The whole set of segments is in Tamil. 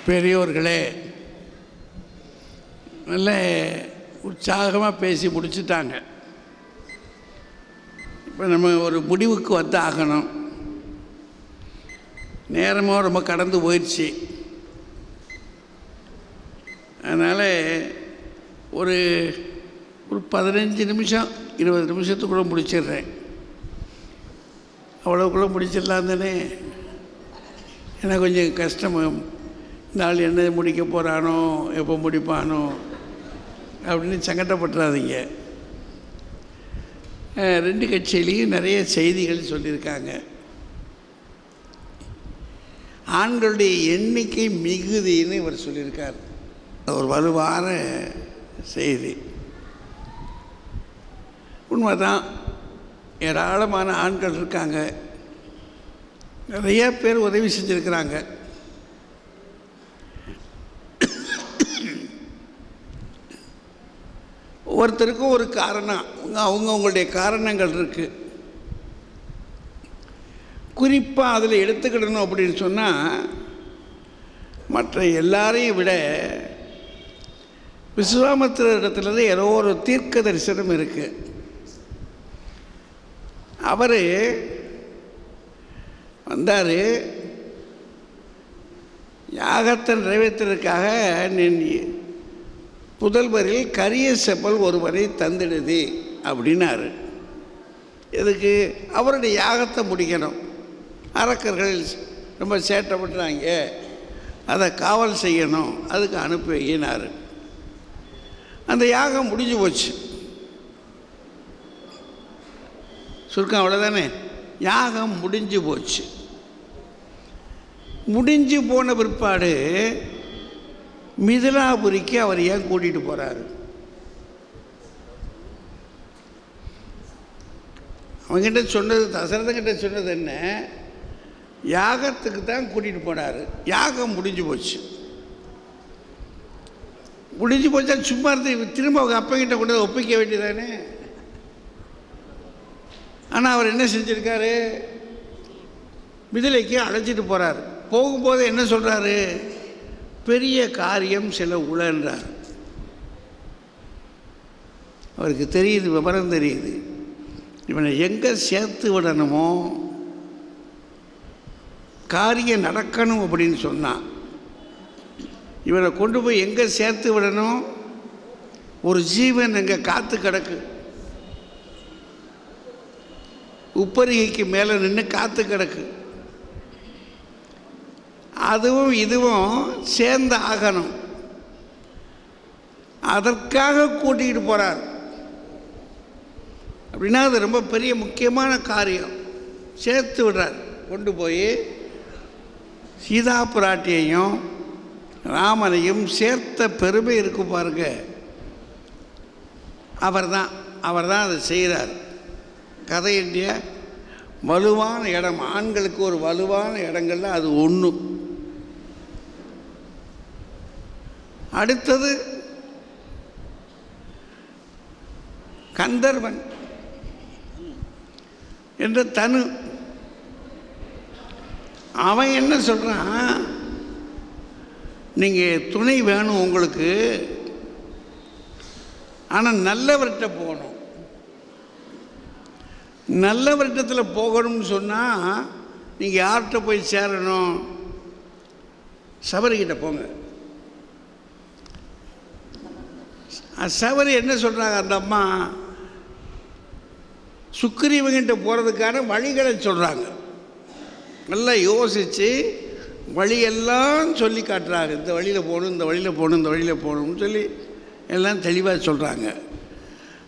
பெரியோர்களே, நல்ல உற்சாகமாக பேசி முடிச்சுட்டாங்க. இப்போ நம்ம ஒரு முடிவுக்கு வந்து ஆகணும். நேரமும் ரொம்ப கடந்து போயிடுச்சு. அதனால் ஒரு 15 நிமிஷம் 20 நிமிஷத்துக்குள்ளே முடிச்சிடுறேன். அவ்வளோக்குள்ளே முடிச்சிடலாம் தானே? ஏன்னா கொஞ்சம் கஷ்டம். இந்த ஆள் என்ன முடிக்க போகிறானோ, எப்போ முடிப்பானோ அப்படின்னு சங்கடப்பட்டுறாதீங்க. 2 கட்சியிலையும் நிறைய செய்திகள் சொல்லியிருக்காங்க. ஆண்களுடைய எண்ணிக்கை மிகுதின்னு இவர் சொல்லியிருக்கார். ஒரு வலுவான செய்தி. உண்மைதான், ஏராளமான ஆண்கள் இருக்காங்க. நிறைய பேர் உதவி செஞ்சுருக்கிறாங்க. ஒவ்வொருத்தருக்கும் ஒரு காரணம், அவங்களுடைய காரணங்கள் இருக்குது. குறிப்பாக அதில் எடுத்துக்கிடணும் அப்படின்னு சொன்னால், மற்ற எல்லாரையும் விட விஸ்வாமித்திரரிடத்துலேருந்து ஏதோ ஒரு தீர்க்க தரிசனம் இருக்குது. அவர் வந்தார், யாகத்தை நிறைவேற்றுறதுக்காக புதல்வரில் கரிய செப்பல் ஒருவரை தந்திடுது அப்படின்னாரு. எதுக்கு? அவருடைய யாகத்தை முடிக்கணும். அரக்கர்கள் ரொம்ப சேட்டை பண்ணுறாங்க, அதை காவல் செய்யணும், அதுக்கு அனுப்பி வைக்கினார். அந்த யாகம் முடிஞ்சு போச்சு. சுருக்கம் அவ்வளோதானே? யாகம் முடிஞ்சு போச்சு. முடிஞ்சு போன பிற்பாடு மிதிலாபுரிக்கு அவர் ஏன் கூட்டிகிட்டு போகிறாரு? அவங்ககிட்ட சொன்னது, தசரதங்கிட்ட சொன்னது என்ன? யாகத்துக்கு தான் கூட்டிகிட்டு போனார். யாகம் முடிஞ்சு போச்சு. முடிஞ்சு போச்சா சும்மா இருந்து திரும்ப அவங்க அப்பங்கிட்ட கொண்டு ஒப்பிக்க வேண்டியதானே? ஆனால் அவர் என்ன செஞ்சுருக்காரு? மிதிலைக்கு அழைச்சிட்டு போகிறார். போகும்போது என்ன சொல்கிறாரு? பெரிய காரியம் சில உளன்றார். அவருக்கு தெரியுது, விவரம் தெரியுது. இவனை எங்கே சேர்த்து விடணுமோ, காரியம் நடக்கணும் அப்படின்னு சொன்னான். இவனை கொண்டு போய் எங்கே சேர்த்து விடணும்? ஒரு ஜீவன் எங்கே காத்து கிடக்கு, உப்பரிகைக்கு மேலே நின்று காத்து கிடக்கு. அதுவும் இதுவும் சேர்ந்து ஆகணும். அதற்காக கூட்டிகிட்டு போகிறார். அப்படின்னா அது ரொம்ப பெரிய முக்கியமான காரியம். சேர்த்து விடுறார். கொண்டு போய் சீதா பிராட்டியையும் ராமனையும் சேர்த்த பெருமை இருக்கு பாருங்க. அவர் தான் அதை செய்கிறார். கதையினுடைய வலுவான இடம், ஆண்களுக்கு ஒரு வலுவான இடங்கள்ல அது ஒன்று. அடுத்தது கந்தர்வன் என்ற தனு. அவன் என்ன சொல்கிறான்? நீங்கள் துணை வேணும் உங்களுக்கு, ஆனால் நல்லவர்கிட்ட போகணும். நல்லவர்கிட்டத்தில் போகணும்னு சொன்னால் நீங்கள் யார்கிட்ட போய் சேரணும்? சபரிக்கிட்ட போங்க. சபரி என்ன சொல்கிறாங்க? அந்த அம்மா சுக்கிரீவன்கிட்ட போகிறதுக்கான வழிகளை சொல்கிறாங்க. நல்லா யோசித்து வழியெல்லாம் சொல்லி காட்டுறாங்க. இந்த வழியில் போகணும், இந்த வழியில் போகணும், இந்த வழியில் போகணும்னு சொல்லி எல்லாம் தெளிவாக சொல்கிறாங்க.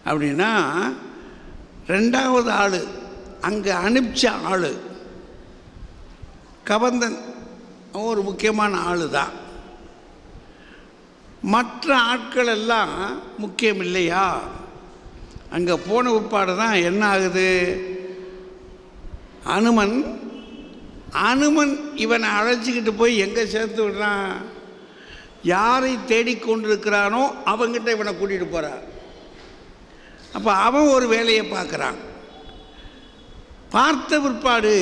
அப்படின்னா 2வது ஆள், அங்கே அனுப்பிச்ச ஆள் கபந்தன், ஒரு முக்கியமான ஆள் தான். மற்ற ஆட்கள் எல்லாம் முக்கியம் இல்லையா? அங்கே போன உட்பாடு தான் என்ன ஆகுது? அனுமன் இவனை அழைச்சிக்கிட்டு போய் எங்கே சேர்த்து விடுறான்? யாரை தேடிக்கொண்டிருக்கிறானோ அவங்கிட்ட இவனை கூட்டிகிட்டு போகிறான். அப்போ அவன் ஒரு வேலையை பார்க்குறான். பார்த்த பிற்பாடு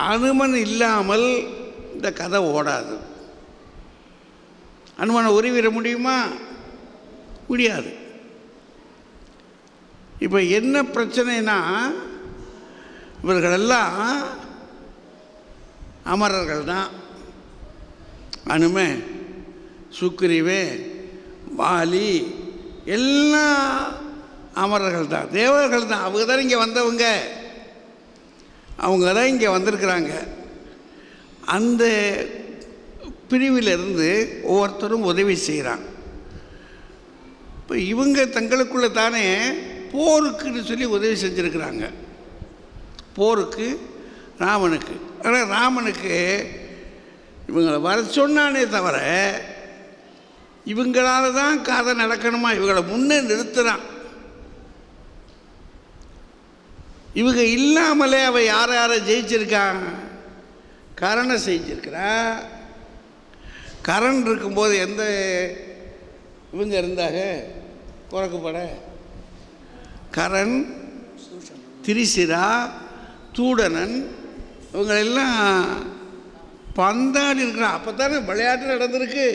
அனுமன் இல்லாமல் இந்த கதை ஓடாது. அனுமனை உருவிட முடியுமா? முடியாது. இப்போ என்ன பிரச்சனைனா, இவர்களெல்லாம் அமரர்கள் தான். அனுமே, சுக்ரீவே, வாலி எல்லாம் அமரர்கள் தான், தேவர்கள் தான். அவங்க தான் இங்கே வந்தவங்க, அவங்க தான் இங்கே வந்திருக்கிறாங்க. அந்த பிரிவிலிருந்து ஒவ்வொருத்தரும் உதவி செய்கிறாங்க. இப்போ இவங்க தங்களுக்குள்ளே தானே போருக்குன்னு சொல்லி உதவி செஞ்சுருக்கிறாங்க. போருக்கு ராமனுக்கு. ஆனால் ராமனுக்கு இவங்களை வர சொன்னானே தவிர இவங்களால தான் கதை நடக்கணுமா, இவங்களை முன்னே நிறுத்துகிறான். இவங்க இல்லாமலே அவள் யாரை யாரை ஜெயிச்சிருக்கான்? கரனை செஞ்சிருக்கிறா. கரண் இருக்கும்போது எந்த இவங்க இருந்தாங்க குறக்குப்பட? கரண், திரிசிரா, தூடனன் இவங்களெல்லாம் பந்தாடி இருக்கிறான். அப்போ தானே விளையாட்டு நடந்திருக்கு.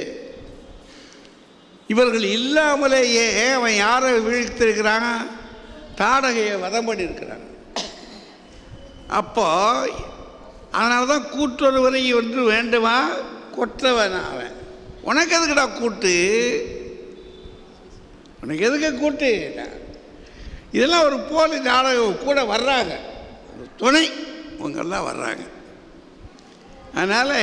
இவர்கள் இல்லாமலேயே அவன் யாரை வீழ்த்திருக்கிறான்? தாடகையை வதம் பண்ணியிருக்கிறான். அப்போ அதனால தான் கூட்டுறவரை ஒன்று வேண்டுமா, கொற்றவன் அவன். உனக்கு எதுக்குடா கூட்டு? உனக்கு எதுக்கு கூட்டு? இதெல்லாம் ஒரு போலி நாடகம். கூட வர்றாங்க, துணை இவங்கெல்லாம் வர்றாங்க. அதனால்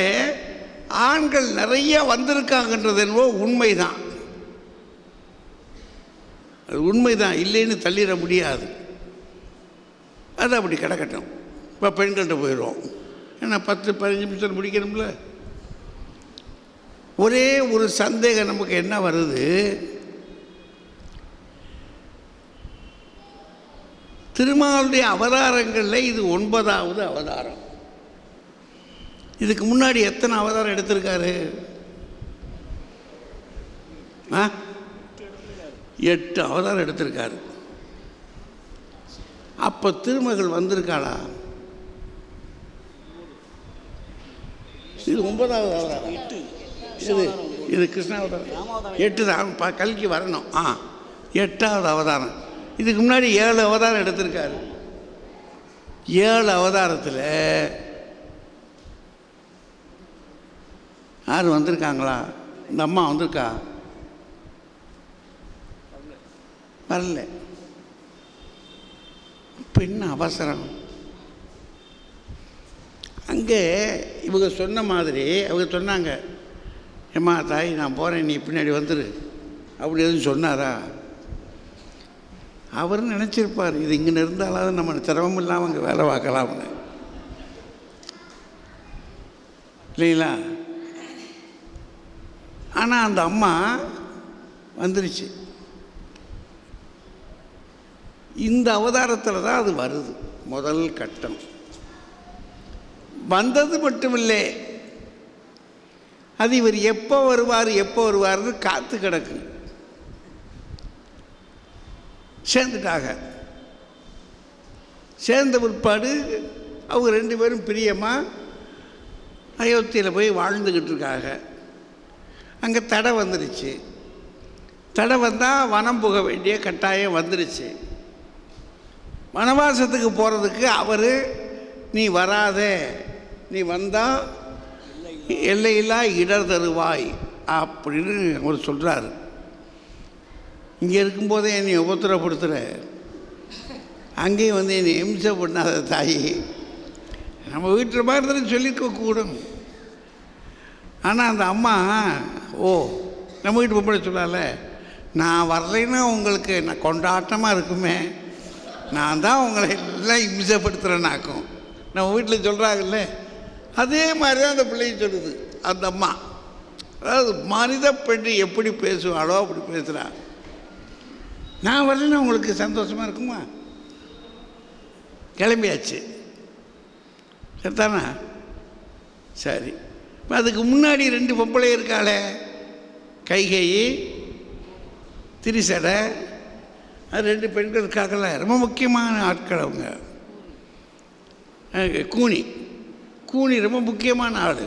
ஆண்கள் நிறைய வந்திருக்காங்கன்றது என்னவோ உண்மைதான். அது உண்மைதான், இல்லைன்னு தள்ளிட முடியாது. அது அப்படி கிடக்கட்டும். இப்போ பெண்கள்கிட்ட போயிடுவோம். ஏன்னா 10-15 நிமிஷத்தில் முடிக்கணும்ல. ஒரே ஒரு சந்தேகம் நமக்கு என்ன வருது, திருமாலுடைய அவதாரங்களில் இது 9வது அவதாரம். இதுக்கு முன்னாடி எத்தனை அவதாரம் எடுத்திருக்காரு? 8 அவதாரம் எடுத்திருக்காரு. அப்போ திருமகள் வந்திருக்காளா? இது 9வது அவதாரம். இது கிருஷ்ணாவதாரம் 8 தான். கல்கி வரணும். 8வது அவதாரம். இதுக்கு முன்னாடி 7 அவதாரம் எடுத்திருக்காரு. 7 அவதாரத்தில் யார் வந்திருக்காங்களா? இந்த அம்மா வந்திருக்கா? வரல. இப்போ என்ன அவசரம்? அங்கே இவங்க சொன்ன மாதிரி அவங்க சொன்னாங்க, ஏம்மா தாய் நான் போகிறேன், நீ பின்னாடி வந்துரு அப்படி எதுவும் சொன்னாரா? அவர் நினச்சிருப்பார் இது இங்கே இருந்தாலாவது நம்ம சிரமம் இல்லாமல் அங்கே வேலை பார்க்கலாம்னு, இல்லைங்களா? ஆனால் அந்த அம்மா வந்துருச்சு. இந்த அவதாரத்தில் தான் அது வருது. முதல் கட்டம் வந்தது மட்டுமில்லை, அது இவர் எப்போ வருவார்னு காத்து கிடக்கு. சேர்ந்துட்டாங்க. சேர்ந்த பிற்பாடு அவங்க 2 பேரும் பிரியமாக அயோத்தியில் போய் வாழ்ந்துக்கிட்டு இருக்காங்க. அங்கே தடை வந்துருச்சு. தடை வந்தால் வனம் புக வேண்டிய கட்டாயம் வந்துருச்சு. வனவாசத்துக்கு போகிறதுக்கு அவர் நீ வராதே, நீ வந்தால் எல்லையில்லா இடர் தருவாய் அப்படின்னு அவர் சொல்கிறாரு. இங்கே இருக்கும்போதே என்னை உபத்திரப்படுத்துகிற, அங்கேயும் வந்து என்னை இம்சை பண்ணாத தாய், நம்ம வீட்டில் மாதிரி தானே சொல்லியிருக்க கூடும். ஆனால் அந்த அம்மா நம்ம வீட்டு பொம்பளை சொல்லால, நான் வரலைன்னா உங்களுக்கு நான் கொண்டாட்டமாக இருக்குமே, நான் தான் உங்களை எல்லாம் இம்சப்படுத்துகிறேன்னாக்கும் நம்ம வீட்டில் சொல்கிறாங்கல்ல, அதே மாதிரி தான் அந்த பிள்ளையும் சொல்லுது அந்த அம்மா. அதாவது மனித பெண் எப்படி பேசுவாளோ அப்படி பேசுகிறா. நான் வரலைன்னா உங்களுக்கு சந்தோஷமாக இருக்குமா? கிளம்பியாச்சு சரிதானா? சரி. இப்போ அதுக்கு முன்னாடி 2 பொம்பளை இருக்காளே, கைகேயி, திரிசடை, அது 2 பெண்கள் இருக்காங்கல்ல, ரொம்ப முக்கியமான ஆட்கள் அவங்க. கூனி ரொம்ப முக்கியமான ஆள்.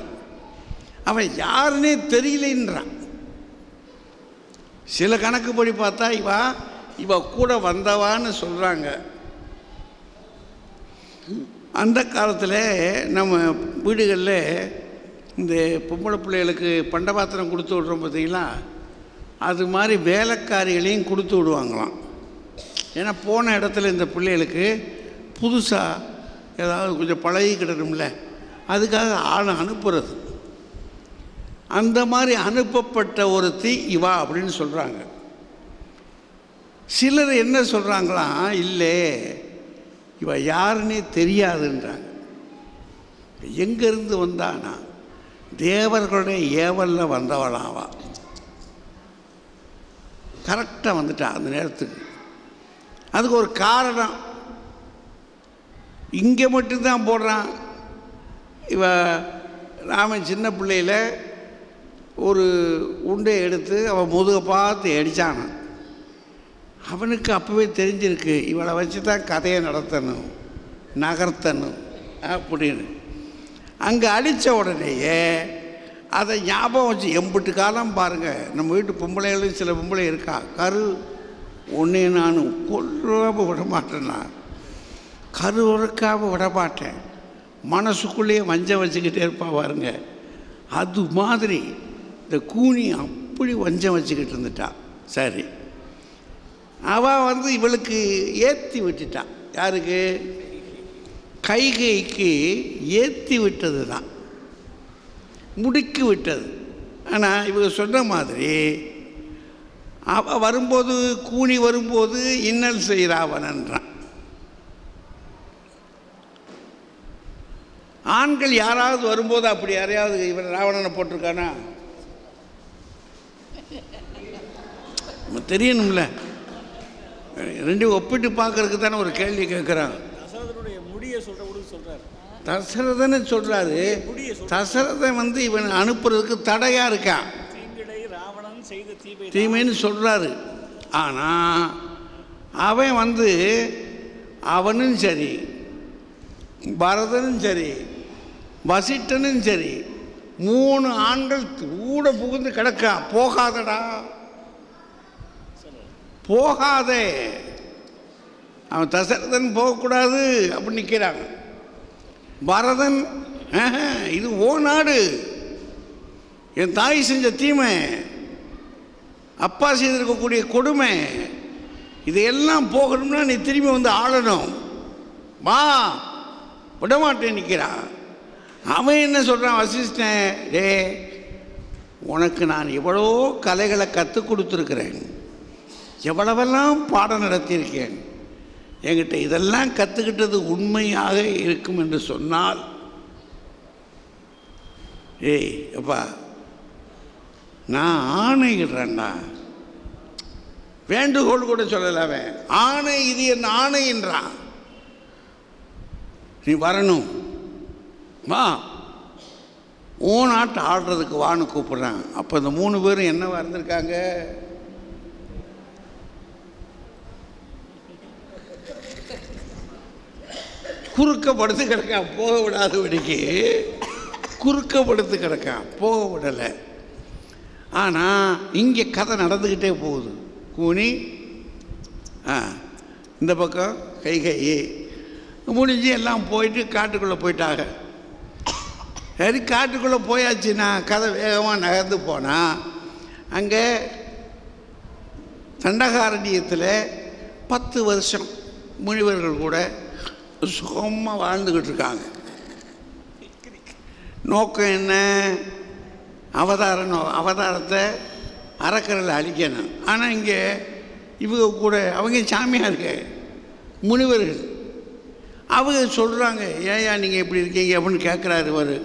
அவன் யாருன்னே தெரியலன்றான். சில கணக்குப்படி பார்த்தா இவ கூட வந்தவான்னு சொல்கிறாங்க. அந்த காலத்தில் நம்ம வீடுகளில் இந்த பொம்பளை பிள்ளைகளுக்கு பண்டபாத்திரம் கொடுத்து விட்றோம் பார்த்தீங்களா, அது மாதிரி வேலைக்காரிகளையும் கொடுத்து விடுவாங்களாம். ஏன்னா போன இடத்துல இந்த பிள்ளைகளுக்கு புதுசாக ஏதாவது கொஞ்சம் பழகிக்கிடணும்ல, அதுக்காக ஆளை அனுப்புறது. அந்த மாதிரி அனுப்பப்பட்ட ஒருத்தி இவா அப்படின்னு சொல்கிறாங்க. சிலர் என்ன சொல்கிறாங்களாம், இல்லை இவ யாருன்னே தெரியாதுன்றாங்க. எங்கேருந்து வந்தானா தேவர்களுடைய ஏவலில் வந்தவளாவா. கரெக்டாக வந்துட்டா அந்த நேரத்துக்கு. அதுக்கு ஒரு காரணம், இங்கே மட்டும்தான் போடுறான். இவ ராமன் சின்ன பிள்ளையில் ஒரு உண்டை எடுத்து அவன் முதுகை பார்த்து அடித்தானான். அவனுக்கு அப்போவே தெரிஞ்சிருக்கு இவளை வச்சு தான் கதையை நடத்தணும், நகர்த்தணும் அப்படின்னு. அங்கே அடித்த உடனேயே அதை ஞாபகம் வச்சு எம்பிட்டு காலம் பாருங்கள். நம்ம வீட்டு பொம்பளைகளும் சில பொம்பளை இருக்கா, கரு ஒன்றே நானும் கொல்லாமல் விடமாட்டேன்னா, கரு உறக்காமல் விடமாட்டேன், மனசுக்குள்ளேயே வஞ்சம் வச்சுக்கிட்டே இருப்பா பாருங்க. அது மாதிரி இந்த கூனி அப்படி வஞ்சம் வச்சுக்கிட்டு இருந்துட்டா. சரி, அவள் இவளுக்கு ஏற்றி விட்டுட்டான். யாருக்கு? கைகைக்கு ஏற்றி விட்டது தான், முடுக்கி விட்டது. ஆனால் இவங்க சொன்ன மாதிரி அவள் வரும்போது, கூனி வரும்போது இன்னல் செய்கிறாவனன்றான். ஆண்கள் யாராவது வரும்போது அப்படி யாரையாவது இவன் ராவணனை போட்டிருக்கானா? தெரியணும்ல, ரெண்டும் ஒப்பிட்டு பார்க்கறதுக்கு தானே ஒரு கேள்வி கேட்குறாங்க. தசரதன்னு சொல்கிறாரு. தசரதன் இவன் அனுப்புறதுக்கு தடையாக இருக்கான், தீமைன்னு சொல்கிறாரு. ஆனால் அவன் அவனும் சரி, பரதனும் சரி, வசிட்டனும் சரி, 3 ஆண்கள் கூட புகுந்து கிடக்கான். போகாதடா, போகாதே, அவன் தசரதன் போகக்கூடாது அப்படி நிற்கிறாங்க. பரதன், இது ஓ நாடு, என் தாய் செஞ்ச தீமை, அப்பா செய்திருக்கக்கூடிய கொடுமை, இதையெல்லாம் போகணும்னா நீ திரும்பி ஆளணும், வா, விடமாட்டேன் நிற்கிறான். அவன் என்ன சொல்கிறான், வசிஷ்டன், டே உனக்கு நான் எவ்வளோ கலைகளை கற்றுக் கொடுத்துருக்கிறேன், எவ்வளவெல்லாம் பாடம் நடத்தியிருக்கேன், என்கிட்ட இதெல்லாம் கற்றுக்கிட்டது உண்மையாக இருக்கும் என்று சொன்னால், ஏய் அப்பா நான் ஆணையிடுறேன்டா, வேண்டுகோள் கூட சொல்லலாமே, ஆணை, இது என் ஆணைன்றான், நீ வரணும், வா, ஓ நாட்டை ஆடுறதுக்கு வான்னு கூப்பிட்றான். அப்போ இந்த 3 பேரும் என்னவா இருந்திருக்காங்க? குறுக்கப்படுத்து கிடக்கான், போக விடாதபடிக்கு குறுக்கப்படுத்து கிடக்கான், போக விடலை. ஆனால் இங்கே கதை நடந்துக்கிட்டே போகுது. கூனி இந்த பக்கம் கைகை முடிஞ்சு எல்லாம் போயிட்டு காட்டுக்குள்ளே போயிட்டாங்க. சரி, காட்டுக்குள்ளே போயாச்சுன்னா கதை வேகமாக நகர்ந்து போனால் அங்கே தண்டகாரண்யத்தில் 10 வருஷம் முனிவர்கள் கூட சுகமாக வாழ்ந்துக்கிட்டு இருக்காங்க. நோக்கம் என்ன? அவதாரத்தை அறக்கரையில் அழிக்கணும். ஆனால் இங்கே இவங்க கூட அவங்க சாமியாருங்க, முனிவர்கள், அவங்க சொல்கிறாங்க, ஏயா நீங்கள் இப்படி இருக்கீங்க அப்படின்னு கேட்குறாரு.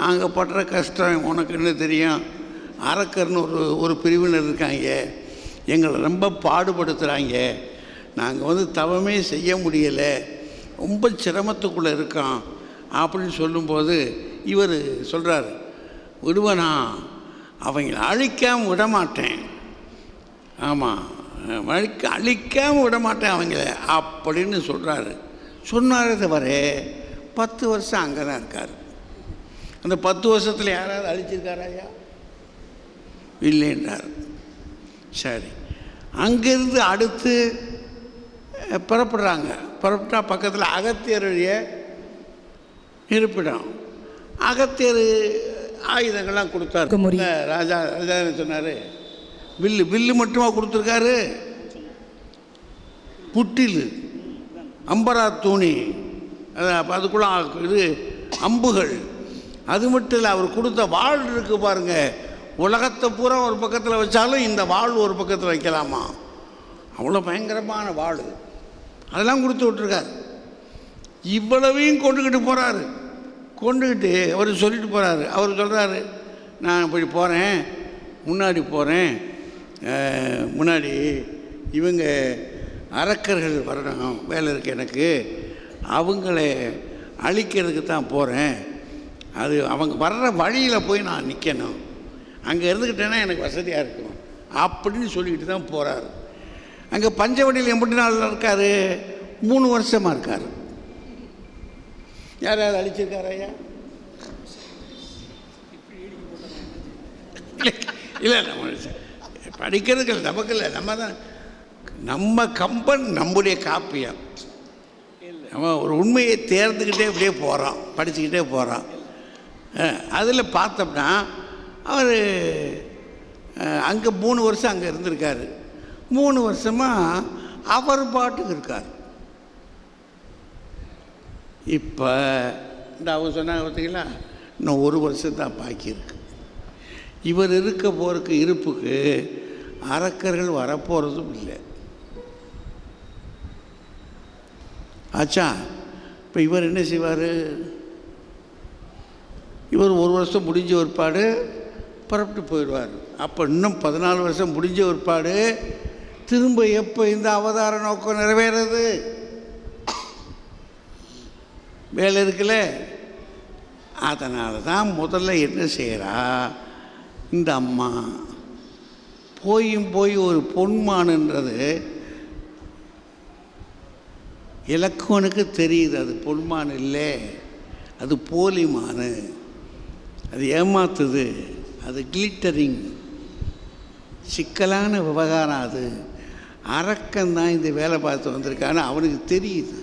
நாங்கள் படுற கஷ்டம் உனக்கு என்ன தெரியும், அறக்கர்னு ஒரு பிரிவினர் இருக்காங்க, எங்களை ரொம்ப பாடுபடுத்துகிறாங்க, நாங்கள் தவமே செய்ய முடியலை, ரொம்ப சிரமத்துக்குள்ளே இருக்கோம் அப்படின்னு சொல்லும்போது இவர் சொல்கிறார், விடுவனா, அவங்கள அழிக்காமல் விடமாட்டேன், ஆமாம் அழிக்காமல் விடமாட்டேன் அவங்கள அப்படின்னு சொல்கிறாரு. சொன்னாரே தவிர 10 வருஷம் அங்கே தான் இருக்கார். அந்த 10 வருஷத்தில் யாராவது அழிச்சிருக்காராயா? இல்லைன்றார். சரி, அங்கேருந்து அடுத்து புறப்படுறாங்க. புறப்பட்டா பக்கத்தில் அகத்தியருடைய இருப்பிடம். அகத்தியர் ஆயுதங்கள்லாம் கொடுத்தாரு. ராஜா ராஜா என்ன சொன்னார், வில்லு மட்டுமா கொடுத்துருக்காரு, புட்டில், அம்பரா தூணி, அதுக்குள்ள இது அம்புகள், அது மட்டும் இல்லை அவர் கொடுத்த வாள் இருக்கு பாருங்க. உலகத்தை பூரா ஒரு பக்கத்தில் வச்சாலும் இந்த வாள் ஒரு பக்கத்தில் வைக்கலாமா, அவ்வளோ பயங்கரமான வாள், அதெல்லாம் கொடுத்து விட்டுருக்காரு. இவ்வளவையும் கொண்டுக்கிட்டு போகிறாரு. கொண்டுக்கிட்டு அவர் சொல்லிட்டு போகிறாரு. அவர் சொல்கிறாரு, நான் இப்படி போகிறேன், முன்னாடி போகிறேன், முன்னாடி இவங்க அரக்கர்கள் வரணும், வேலை இருக்குது எனக்கு, அவங்கள அழிக்கிறதுக்கு தான் போகிறேன், அது அவங்க வர்ற வழியில் போய் நான் நிற்கணும், அங்கே இருந்துக்கிட்டேன்னா எனக்கு வசதியாக இருக்கும் அப்படின்னு சொல்லிக்கிட்டு தான் போகிறாரு. அங்கே பஞ்சவடியில் எப்படி நாள் இருக்கார், 3 வருஷமாக இருக்கார். யாராவது அழிச்சிருக்காரு ஐயா? இல்லை, நம்ம படிக்கிறதுக்கு இல்லை, நமக்கு இல்லை, நம்ம தான் நம்ம கம்பன் நம்முடைய காப்பியம். நம்ம ஒரு உண்மையை தேர்ந்துக்கிட்டே இப்படியே போகிறோம், படிச்சுக்கிட்டே போகிறோம். அதில் பார்த்தோம்னா அவர் அங்கே 3 வருஷம் அங்கே இருந்திருக்காரு. 3 வருஷமாக அவர் பாட்டுக்கு இருக்கார். இப்போ இந்த அவர் சொன்னாங்க பார்த்தீங்களா, இன்னும் 1 வருஷம் தான் பாக்கி இருக்கு. இவர் இருக்க போகிறக்கு இருப்புக்கு அரக்கர்கள் வரப்போகிறதும் இல்லை. ஆச்சா, இப்போ இவர் என்ன செய்வார், இவர் 1 வருஷம் முடிஞ்ச ஒருபாடு புறப்பட்டு போயிடுவார். அப்போ இன்னும் 14 வருஷம் முடிஞ்ச ஒருபாடு திரும்ப எப்போ இந்த அவதார நோக்கம் நிறைவேறது, வேலை இருக்குல்ல. அதனால தான் முதல்ல என்ன செய்கிறா இந்த அம்மா, போய் ஒரு பொன்மானுன்றது இலக்குவனுக்கு தெரியுது, அது பொன்மான் இல்லை, அது போலிமானு, அது ஏமாத்துது, அது கிளிட்டரிங், சிக்கலான விவகாரம், அது அரக்கந்தான் இந்த வேலை பார்த்து வந்திருக்கான்னு அவனுக்கு தெரியுது.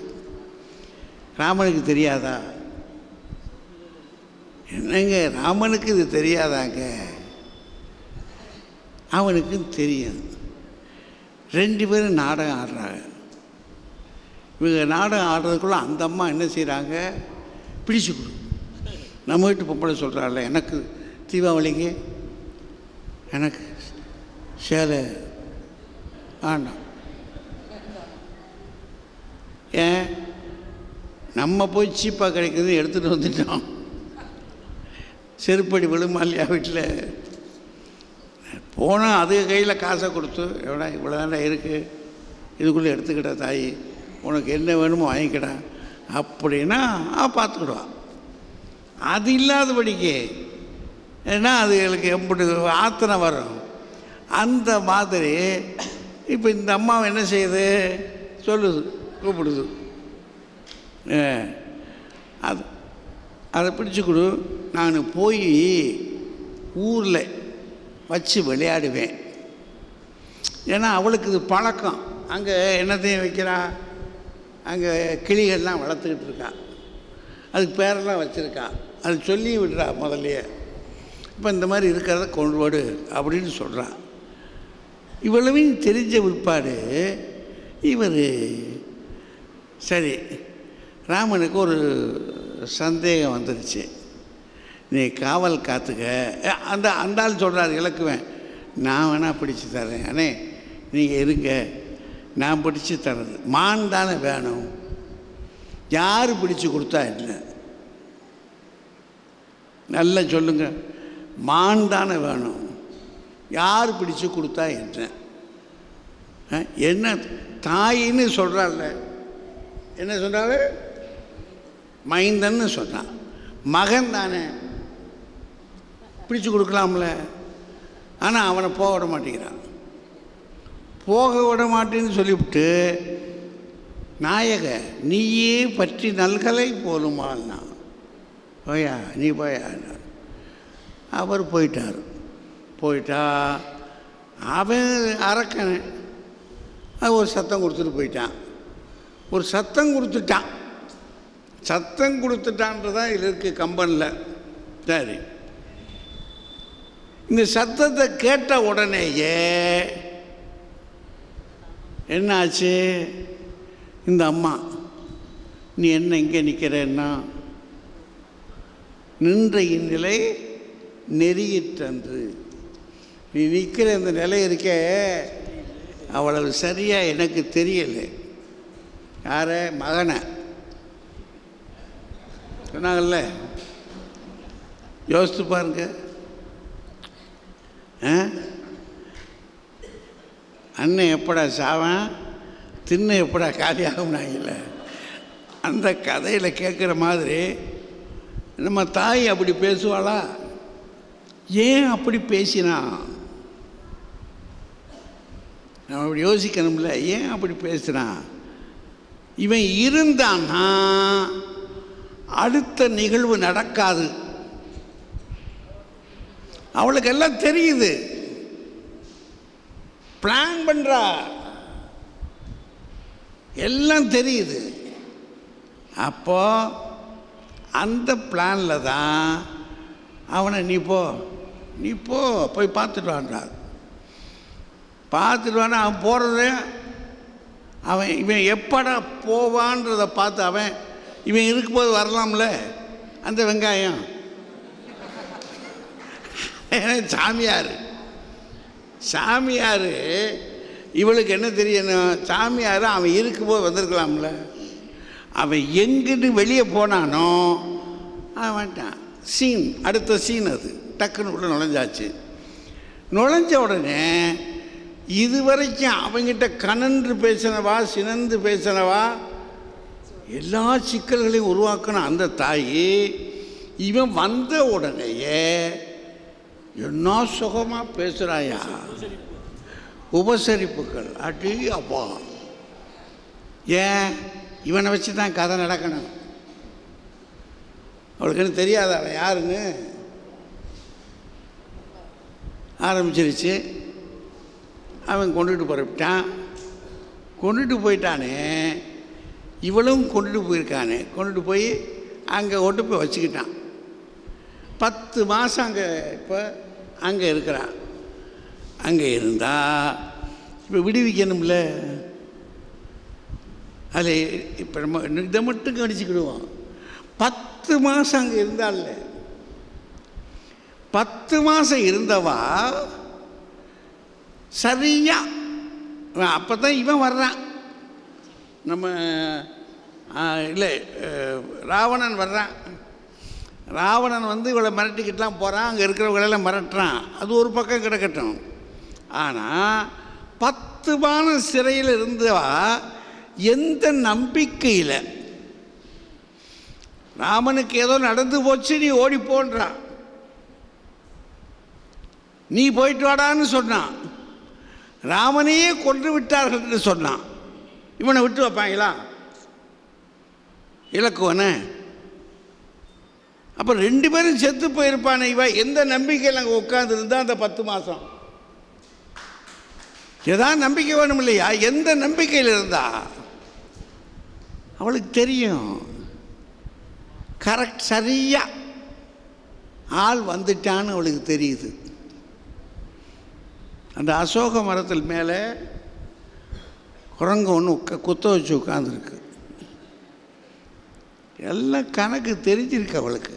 ராமனுக்கு தெரியாதா? என்னங்க, ராமனுக்கு இது தெரியாதாங்க? அவனுக்கு தெரியும். 2 பேரும் நாடகம் ஆடுறாங்க. இவங்க நாடகம் ஆடுறதுக்குள்ளே அந்த அம்மா என்ன செய்கிறாங்க, பிடிச்சு கொடு. நம்ம வீட்டு பொம்பளை சொல்கிறாள்ல, எனக்கு தீபாவளிக்கு எனக்கு சேலை வேண்டாம். ஏன், நம்ம போய் சீப்பாக கிடைக்கிறது எடுத்துகிட்டு வந்துட்டோம். செருப்படி விழுமா இல்லையா வீட்டில்? போனால் அது கையில் காசை கொடுத்து, எவ்வளோ இவ்வளோ தாண்டா இருக்குது, இதுக்குள்ளே எடுத்துக்கிட்ட தாய், உனக்கு என்ன வேணுமோ வாங்கிக்கிடா அப்படின்னா பார்த்துக்கிடுவான். அது இல்லாதபடிக்கு ஏன்னா அதுகளுக்கு எப்படி ஆத்தனை வரும். அந்த மாதிரி இப்போ இந்த அம்மாவை என்ன செய்யுது, சொல்லுது, கூப்பிடுது, அதை பிடிச்சி கொடு, நான் போய் ஊரில் வச்சு விளையாடுவேன். ஏன்னா அவளுக்கு இது பழக்கம். அங்கே என்னத்தையும் வைக்கிறா, அங்கே கிளிகள்லாம் வளர்த்துக்கிட்டு இருக்கா, அதுக்கு பேரெல்லாம் வச்சுருக்கா, அது சொல்லி விடுறா முதல்லையே. இப்போ இந்த மாதிரி இருக்கிறத கொண்டு வாடு அப்படின்னு சொல்கிறான். இவ்வளவையும் தெரிஞ்ச பிற்பாடு இவர் சரி, ராமனுக்கு ஒரு சந்தேகம் வந்துருச்சு. நீ காவல் காத்துக்க. அந்த ஆள் சொல்கிறார், இலக்குவேன், நான் வேணால் பிடிச்சி தரேன், அண்ணே நீங்கள் இருங்க, நான் பிடிச்சி தர்றது. மான் தானே வேணும், யார் பிடிச்சி கொடுத்தா இல்லை, நல்லா சொல்லுங்க, மான் தானே வேணும், யார் பிடிச்சி கொடுத்தா என்ன தாயின்னு சொல்கிறாள்ல, என்ன சொல்கிறாள், மைந்தன்னு சொன்னான், மகன் தானே பிடிச்சி கொடுக்கலாம்ல. ஆனால் அவனை போக விட மாட்டேங்கிறான். போக விட மாட்டேன்னு சொல்லிவிட்டு, நாயக நீயே பற்றி நல்கலை போலுமான்னா, போயா நீ போயா. அவர் போயிட்டார். போயிட்டா அவன் அரக்கன். அது ஒரு சத்தம் கொடுத்துட்டு போயிட்டான். ஒரு சத்தம் கொடுத்துட்டான்றதான் இதில் இருக்குது கம்பனில். சரி, இந்த சத்தத்தை கேட்ட உடனேயே என்னாச்சு? இந்த அம்மா, நீ என்ன இங்கே நிற்கிறேன்னா, நின்ற இந்நிலை நெறியிற்றன்று. நீ நிற்கிற இந்த நிலை இருக்க அவ்வளவு சரியாக எனக்கு தெரியலை. யார? மகனை சொன்னாங்கல்ல, யோசித்து பாருங்க. அண்ணன் எப்படா சாவன், தின்ன எப்படா காலியாகும்னாங்கல்ல, அந்த கதையில் கேட்குற மாதிரி நம்ம தாய் அப்படி பேசுவாளா? ஏன் அப்படி பேசினா? நம்ம அப்படி யோசிக்கணும்ல, ஏன் அப்படி பேசுகிறான்? இவன் இருந்தான்னா அடுத்த நிகழ்வு நடக்காது. அவளுக்கு எல்லாம் தெரியுது, பிளான் பண்ணுறா, எல்லாம் தெரியுது. அப்போ அந்த பிளானில் தான் அவனை நீ போ போய் பார்த்துட்டு வான்றார். பார்த்துட்டு வானா அவன் போகிறது, இவன் எப்படா போவான்றதை பார்த்து இவன் இருக்கும்போது வரலாம்ல அந்த வெங்காயம். சாமியார் இவளுக்கு என்ன தெரியணும்? சாமியார் அவன் இருக்கும்போது வந்திருக்கலாம்ல. அவன் எங்கிட்டு வெளியே போனானோ அவன்ட்டான். சீன், அடுத்த சீன் அது. டக்குன்னு உள்ள நுழைஞ்சாச்சு. நுழைஞ்ச உடனே இதுவரைக்கும் அவங்கிட்ட கனன்று பேசினவா, சினந்து பேசினவா, எல்லா சிக்கல்களையும் உருவாக்கணும் அந்த தாய். இவன் வந்த உடனேயே என்ன சுகமாக பேசுகிறாயா, உபசரிப்புகள். அடி அப்பா, ஏன் இவனை வச்சு தான் கதை நடக்கணும். அவளுக்குன்னு தெரியாத அவன் யாருன்னு ஆரம்பிச்சிருச்சு. அவன் கொண்டுட்டு போயிட்டானே, இவளும் கொண்டுட்டு போயிருக்கானே. கொண்டுட்டு போய் அங்கே கொண்டு போய் வச்சுக்கிட்டான். 10 மாதம் அங்கே இருக்கிறான். அங்கே இருந்தா இப்போ விடுவிக்கணும்ல. அதில் இப்போ நம்ம இதை மட்டும் கவனிச்சுக்கிடுவோம். 10 மாதம் அங்கே இருந்தால, 10 மாதம் இருந்தவா சரியா அப்போ தான் இவன் வர்றான். நம்ம இல்லை, ராவணன் வர்றான். ராவணன் இவளை மிரட்டிக்கிட்டுலாம் போகிறான். அங்கே இருக்கிறவங்களெல்லாம் மிரட்டுறான். அது ஒரு பக்கம் கிடக்கட்டும். ஆனால் 10 மாதம் சிறையில் இருந்தவா எந்த நம்பிக்கையில், ராமனுக்கு ஏதோ நடந்து போச்சு நீ ஓடி போன்றான், நீ போயிட்டு வாடான்னு சொன்னான். ராமனையே கொன்று விட்டார்கள் என்று சொன்னான். இவனை விட்டு வைப்பாங்களா இலக்குவனை? அப்போ 2 பேரும் செத்து போயிருப்பானே. இவன் எந்த நம்பிக்கையில் அங்கே உட்காந்துருந்தா அந்த 10 மாதம்? ஏதாவது நம்பிக்கை வேணும் இல்லையா? எந்த நம்பிக்கையில் இருந்தா? அவளுக்கு தெரியும் கரெக்ட், சரியா ஆள் வந்துட்டான்னு அவளுக்கு தெரியுது. அந்த அசோக மரத்தில் மேலே குரங்கு ஒன்று குத்த வச்சு உட்காந்துருக்கு. எல்லாம் கணக்கு தெரிஞ்சிருக்கு அவளுக்கு.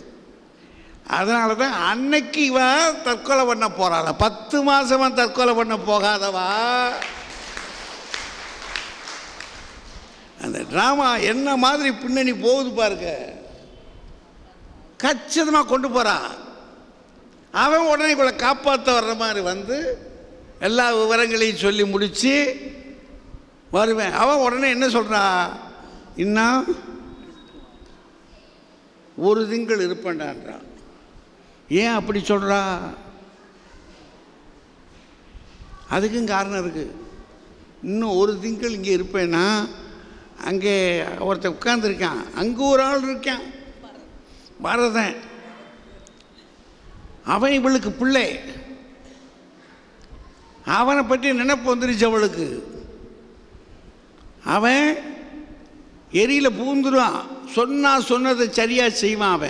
அதனால தான் அன்னைக்கு இவ தற்கொலை பண்ண போகிறாள். 10 மாதமாக தற்கொலை பண்ண போகாதவா அந்த ட்ராமா என்ன மாதிரி பின்னணி போகுது பாருங்க. கச்சிதமாக கொண்டு போகிறான். அவன் உடனே இவளை காப்பாற்ற வர்ற மாதிரி எல்லா விவரங்களையும் சொல்லி முடித்து வருவேன். அவன் உடனே என்ன சொல்கிறா? இன்னும் 1 திங்கள் இருப்பேன்டான்றான். ஏன் அப்படி சொல்கிறா? அதுக்கும் காரணம் இருக்குது. இன்னும் 1 திங்கள் இங்கே இருப்பேன்னா, அங்கே ஒருத்தன் உட்கார்ந்துருக்கான், அங்கே ஒரு ஆள் இருக்கான், பரதன். அவன் இவளுக்கு பிள்ளை. அவனை பற்றி நினைப்பு வந்துருச்சு அவளுக்கு. அவன் எரியில் பூந்துடுவான், சொன்னதை சரியாக செய்வான்.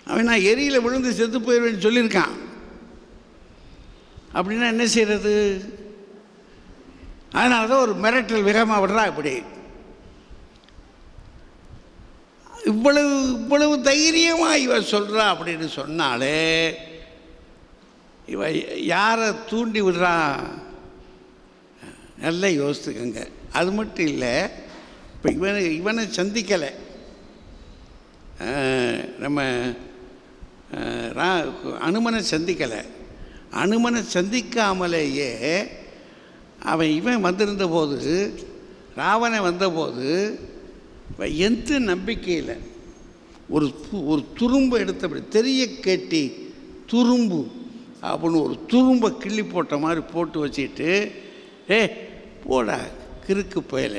அவன் நான் எரியில் விழுந்து செத்து போயிடுவேன்னு சொல்லியிருக்கான். அப்படின்னா என்ன செய்கிறது? அதனால தான் ஒரு மிரட்டல் வேகமாக விடுறா. இப்படி இவ்வளவு தைரியமாக இவ சொல்கிறா அப்படின்னு சொன்னாலே இவ யாரை தூண்டி விடுறா? நல்லா யோசித்துக்கங்க. அது மட்டும் இல்லை, இப்போ இவனை சந்திக்கலை, நம்ம அனுமனை சந்திக்கலை. அனுமனை சந்திக்காமலேயே இவன் வந்திருந்த போது, ராவணன் வந்தபோது எந்த நம்பிக்கையில் ஒரு துரும்பை எடுத்தபடி தெரிய கேட்டி துரும்பு அப்படின்னு ஒரு துரும்பை கிள்ளி போட்ட மாதிரி போட்டு வச்சுட்டு, போடா கிறுக்கு போயல,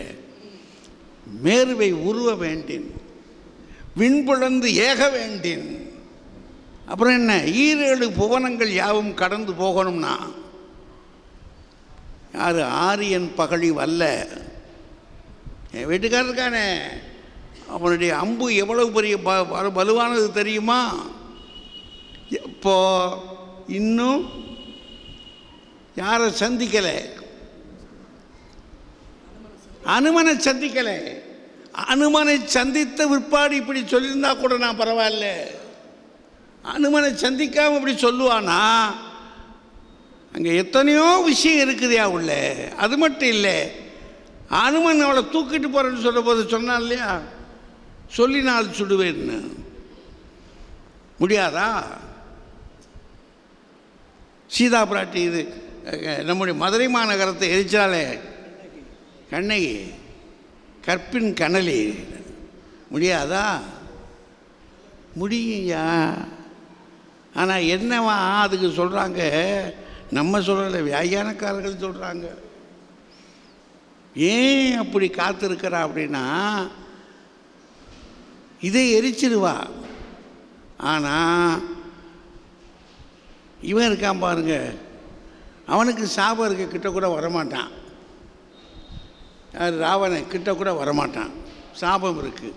மேருவை உருவ வேண்டின், விண்புலந்து ஏக வேண்டின். அப்புறம் என்ன, 7 புவனங்கள் யாவும் கடந்து போகணும்னா யார்? ஆரியன் பகழி வல்ல. என் வீட்டுக்காரர் இருக்கானே, அவனுடைய அம்பு எவ்வளவு பெரிய வலுவானது தெரியுமா? இப்போ இன்னும் யாரை சந்திக்கலை? அனுமனை சந்திக்கலை. அனுமனை சந்தித்த விற்பாடு இப்படி சொல்லியிருந்தா கூட நான் பரவாயில்ல. அனுமனை சந்திக்காமல் இப்படி சொல்லுவானா? அங்கே எத்தனையோ விஷயம் இருக்குதையா உள்ள. அது மட்டும் இல்லை, அனுமன் அவளை தூக்கிட்டு போகிறேன்னு சொல்ல போது சொன்னான் இல்லையா, சொல்லி நாள் சுடுவேன்னு. முடியாதா? சீதா பிராட்டி இது நம்முடைய மதுரை மாநகரத்தை எரிச்சாலே கண்ணகி, கற்பின் கனலி, முடியாதா? முடியா. ஆனால் என்னவா அதுக்கு சொல்கிறாங்க, நம்ம சொல்லலை, வியாக்கியானக்காரர்கள் சொல்கிறாங்க. ஏன் அப்படி காத்திருக்கிறா அப்படின்னா, இதை எரிச்சிருவா. ஆனால் இவன் இருக்கான் பாருங்க, அவனுக்கு சாபம் இருக்க கிட்ட கூட வரமாட்டான். யார்? ராவணன் கிட்ட கூட வரமாட்டான், சாபம் இருக்கு.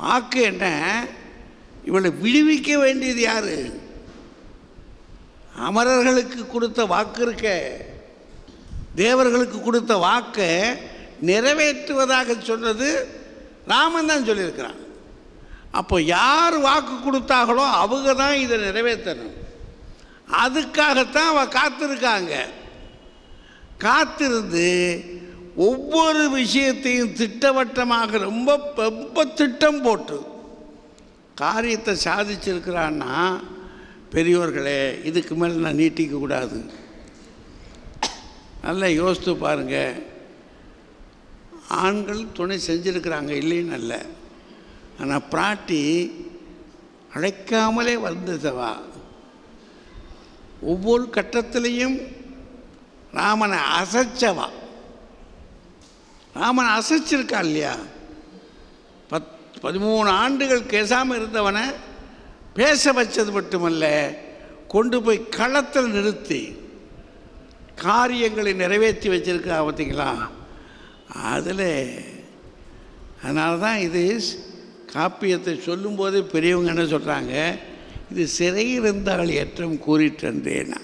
வாக்கு என்ன, இவளை விடுவிக்க வேண்டியது யாரு? அமரர்களுக்கு கொடுத்த வாக்கு இருக்க, தேவர்களுக்கு கொடுத்த வாக்கை நிறைவேற்றுவதாக சொன்னது ராமன் தான் சொல்லியிருக்கிறான். அப்போ யார் வாக்கு கொடுத்தாங்களோ அவங்க தான் இதை நிறைவேற்றணும். அதுக்காகத்தான் அவள் காத்திருக்காங்க. காத்திருந்து ஒவ்வொரு விஷயத்தையும் திட்டவட்டமாக ரொம்ப திட்டம் போட்டு காரியத்தை சாதிச்சிருக்கிறான்னா, பெரியோர்களே, இதுக்கு மேலே நான் நீட்டிக்கக்கூடாது. நல்லா யோசித்து பாருங்கள். ஆண்கள் துணை செஞ்சுருக்கிறாங்க, இல்லைன்னு அல்ல. ஆனால் பிராட்டி அழைக்காமலே வந்ததவா. ஒவ்வொரு கட்டத்திலையும் ராமனை அசைச்சவா. ராமனை அசைச்சிருக்கா இல்லையா? 13 ஆண்டுகள் பேசாமல் இருந்தவனை பேச வச்சது மட்டுமல்ல, கொண்டு போய் களத்தில் நிறுத்தி காரியங்களை நிறைவேற்றி வச்சிருக்கா. பார்த்தீங்களா? அதில் அதனால தான் இது காப்பியத்தை சொல்லும்போது பெரியவங்க என்ன சொல்கிறாங்க, இது சிறையில் இருந்தால் ஏற்றம் கூறிட்டேன்னா.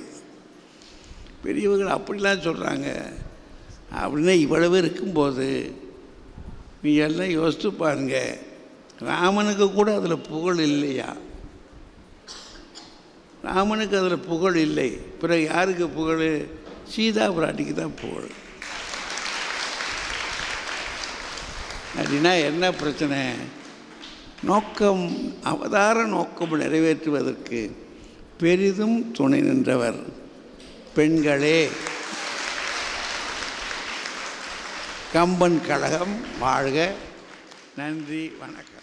பெரியவர்கள் அப்படிலாம் சொல்கிறாங்க. அப்படின்னா இவ்வளவு இருக்கும்போது நீ எல்லாம் யோசித்து பாருங்க, ராமனுக்கு கூட அதில் புகழ் இல்லையா? ராமனுக்கு அதில் புகழ் இல்லை. பிறகு யாருக்கு புகழ்? சீதா பிராட்டிக்கு தான் புகழ். அப்படின்னா என்ன பிரச்சனை? நோக்கம், அவதார நோக்கம் நிறைவேற்றுவதற்கு பெரிதும் துணை நின்றவர் பெண்களே. கம்பன் கழகம் வாழ்க. நன்றி, வணக்கம்.